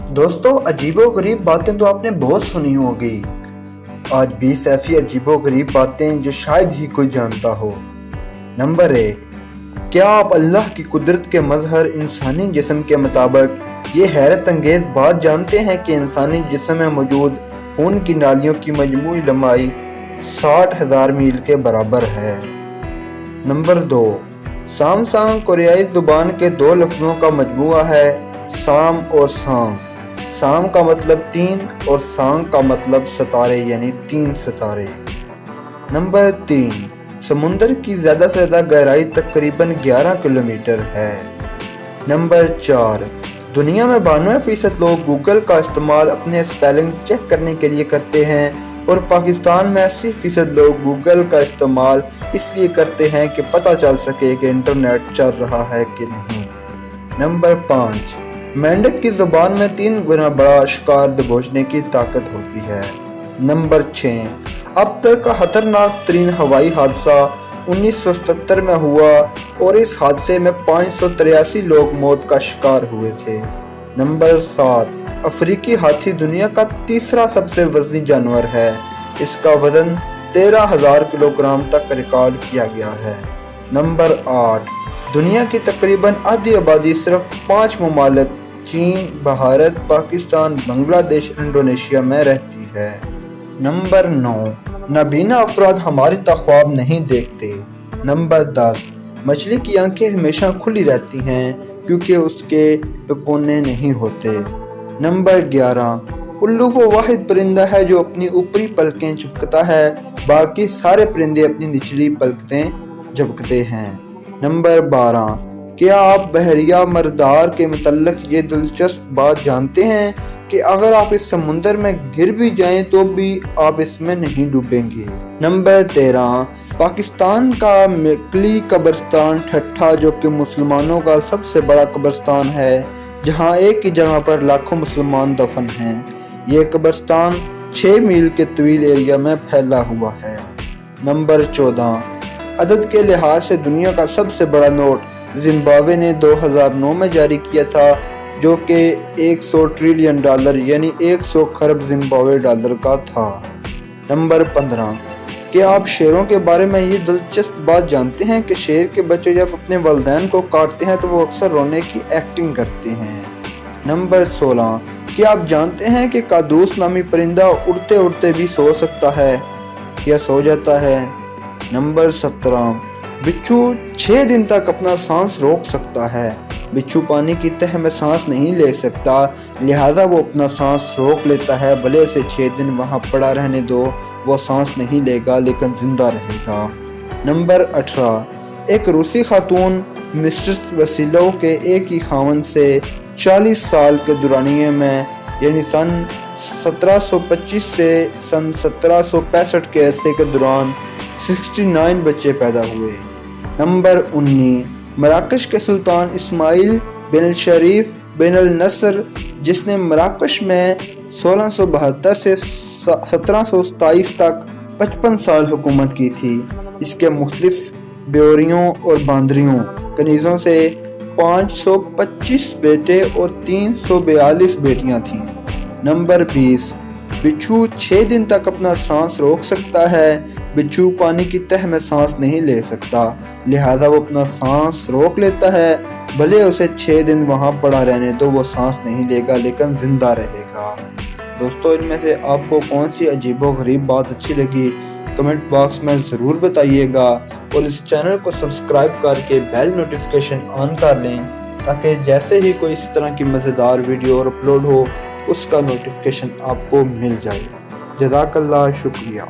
दोस्तों, अजीबो गरीब बातें तो आपने बहुत सुनी होगी। आज 20 ऐसी अजीबो गरीब बातें जो शायद ही कोई जानता हो। नंबर 1, क्या आप अल्लाह की कुदरत के मजहर इंसानी जिस्म के मुताबिक ये हैरत अंगेज बात जानते हैं कि इंसानी जिस्म में मौजूद खून की नालियों की मजमूई लंबाई 60,000 मील के बराबर है। नंबर 2, साम कोरियाई जुबान के दो लफ्ज़ों का मजमूआ है, साम और सांग। साम का मतलब 3 और सांग का मतलब सितारे यानी 3 सितारे। नंबर 3, समुंदर की ज़्यादा से ज़्यादा गहराई तकरीबन 11 किलोमीटर है। नंबर 4, दुनिया में 92% लोग गूगल का इस्तेमाल अपने स्पेलिंग चेक करने के लिए करते हैं और पाकिस्तान में 80% लोग गूगल का इस्तेमाल इसलिए करते हैं कि पता चल सके कि इंटरनेट चल रहा है कि नहीं। नंबर 5, मेंढक की जुबान में 3 गुना बड़ा शिकार दबोचने की ताकत होती है। नंबर 6, अब तक का खतरनाक तरीन हवाई हादसा 1977 में हुआ और इस हादसे में 583 लोग मौत का शिकार हुए थे। नंबर 7, अफ्रीकी हाथी दुनिया का तीसरा सबसे वजनी जानवर है। इसका वजन 13,000 किलोग्राम तक रिकॉर्ड किया गया है। नंबर 8, दुनिया की तकरीबन आधी आबादी सिर्फ 5 ममालिक चीन, भारत, पाकिस्तान, बांग्लादेश, इंडोनेशिया में रहती है। नंबर 9, नाबीना अफराद हमारी ख्वाब नहीं देखते। नंबर 10, मछली की आंखें हमेशा खुली रहती हैं क्योंकि उसके पपौने नहीं होते। नंबर 11, उल्लू वो वाहिद परिंदा है जो अपनी ऊपरी पलकें झपकता है, बाकी सारे परिंदे अपनी निचली पलकें झपकते हैं। नंबर 12, क्या आप बहरिया मरदार के मुतल्लिक ये दिलचस्प बात जानते हैं कि अगर आप इस समुंदर में गिर भी जाएं तो भी आप इसमें नहीं डूबेंगे। नंबर 13, पाकिस्तान का मेकली कब्रिस्तान ठट्ठा जो कि मुसलमानों का सबसे बड़ा कब्रिस्तान है, जहां एक ही जगह पर लाखों मुसलमान दफन हैं। यह कब्रिस्तान 6 मील के तवील एरिया में फैला हुआ है। नंबर 14, अदद के लिहाज से दुनिया का सबसे बड़ा नोट जिम्बाब्वे ने 2009 में जारी किया था, जो कि 100 ट्रिलियन डॉलर यानी 100 खरब जिम्बाब्वे डॉलर का था। नंबर 15, क्या आप शेरों के बारे में ये दिलचस्प बात जानते हैं कि शेर के बच्चे जब अपने वालिदैन को काटते हैं तो वो अक्सर रोने की एक्टिंग करते हैं। नंबर 16, क्या आप जानते हैं कि कादूस नामी परिंदा उड़ते उड़ते भी सो सकता है या सो जाता है। नंबर 17, बिच्छू 6 दिन तक अपना सांस रोक सकता है। बिच्छू पानी की तह में सांस नहीं ले सकता, लिहाजा वो अपना सांस रोक लेता है। भले उसे 6 दिन वहाँ पड़ा रहने दो, वो सांस नहीं लेगा लेकिन जिंदा रहेगा। नंबर 18, एक रूसी खातून मिस्ट्रेस वसीलोव के एक ही खावन से 40 साल के दुरानिये में यानी सन 1725 से सन 1765 के अरसे के दौरान 69 बच्चे पैदा हुए। नंबर 19, मराकश के सुल्तान इस्माइल बिन शरीफ बिन अल नसर, जिसने मराकश में 1672 से 1727 तक 55 साल हुकूमत की थी। इसके मुख्तलिफ ब्योरियों और बांदरियों कनीज़ों से 525 बेटे और 342 बेटियां थीं। नंबर 20, बिच्छू 6 दिन तक अपना सांस रोक सकता है। बिच्छू पानी की तह में सांस नहीं ले सकता, लिहाजा वो अपना सांस रोक लेता है। भले उसे 6 दिन वहाँ पड़ा रहने दो, वो सांस नहीं लेगा लेकिन जिंदा रहेगा। दोस्तों, इनमें से आपको कौन सी अजीबो गरीब बात अच्छी लगी कमेंट बॉक्स में ज़रूर बताइएगा और इस चैनल को सब्सक्राइब करके बेल नोटिफिकेशन ऑन कर लें ताकि जैसे ही कोई इस तरह की मज़ेदार वीडियो अपलोड हो उसका नोटिफिकेशन आपको मिल जाए। जज़ाकल्लाह, शुक्रिया।